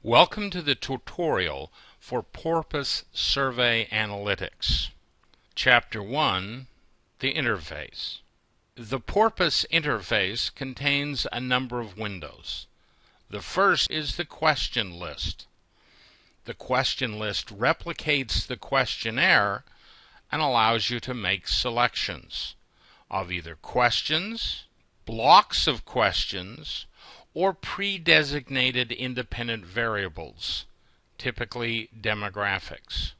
Welcome to the tutorial for Porpoise Survey Analytics. Chapter 1, the interface. The Porpoise interface contains a number of windows. The first is the question list. The question list replicates the questionnaire and allows you to make selections of either questions, blocks of questions, or pre-designated independent variables, typically demographics.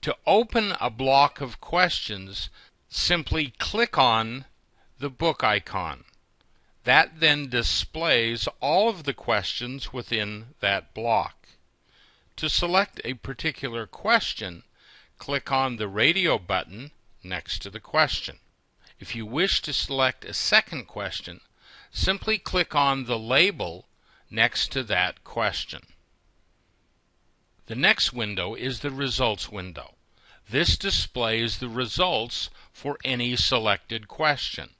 To open a block of questions, simply click on the book icon. That then displays all of the questions within that block. To select a particular question, click on the radio button next to the question. If you wish to select a second question, simply click on the label next to that question. The next window is the results window. This displays the results for any selected question.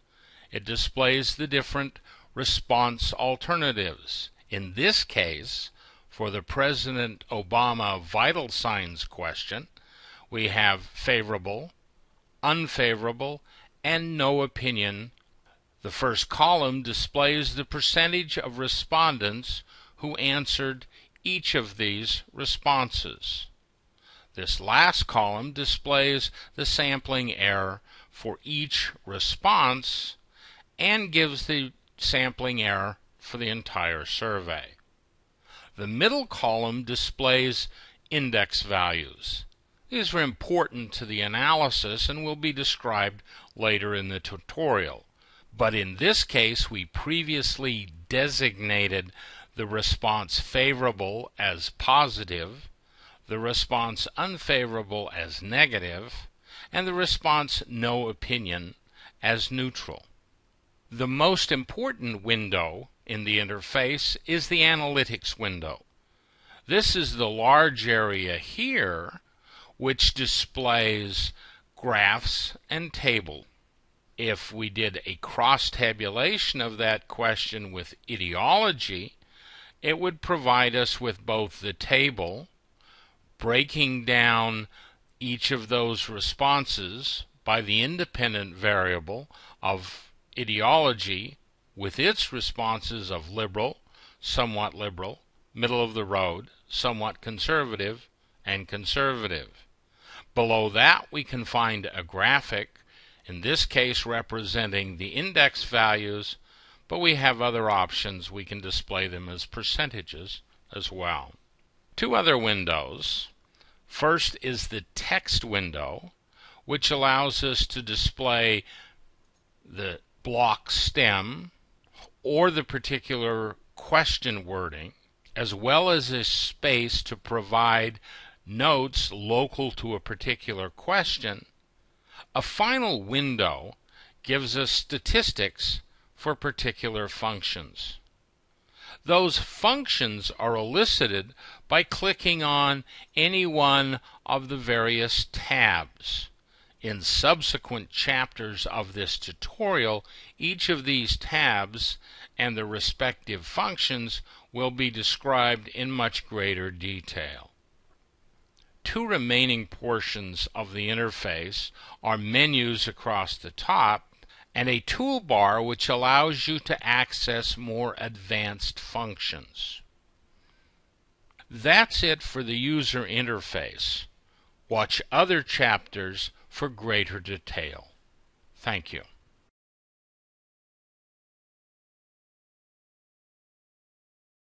It displays the different response alternatives. In this case, for the President Obama vital signs question, we have favorable, unfavorable, and no opinion. The first column displays the percentage of respondents who answered each of these responses. This last column displays the sampling error for each response and gives the sampling error for the entire survey. The middle column displays index values. These are important to the analysis and will be described later in the tutorial. But in this case, we previously designated the response favorable as positive, the response unfavorable as negative, and the response no opinion as neutral. The most important window in the interface is the analytics window. This is the large area here which displays graphs and tables. If we did a cross-tabulation of that question with ideology, it would provide us with both the table, breaking down each of those responses by the independent variable of ideology with its responses of liberal, somewhat liberal, middle of the road, somewhat conservative, and conservative. Below that we can find a graphic, in this case representing the index values, but we have other options. We can display them as percentages as well. Two other windows. First is the text window, which allows us to display the block stem or the particular question wording, as well as a space to provide notes local to a particular question. A final window gives us statistics for particular functions. Those functions are elicited by clicking on any one of the various tabs. In subsequent chapters of this tutorial, each of these tabs and the respective functions will be described in much greater detail. Two remaining portions of the interface are menus across the top and a toolbar which allows you to access more advanced functions. That's it for the user interface. Watch other chapters for greater detail. Thank you.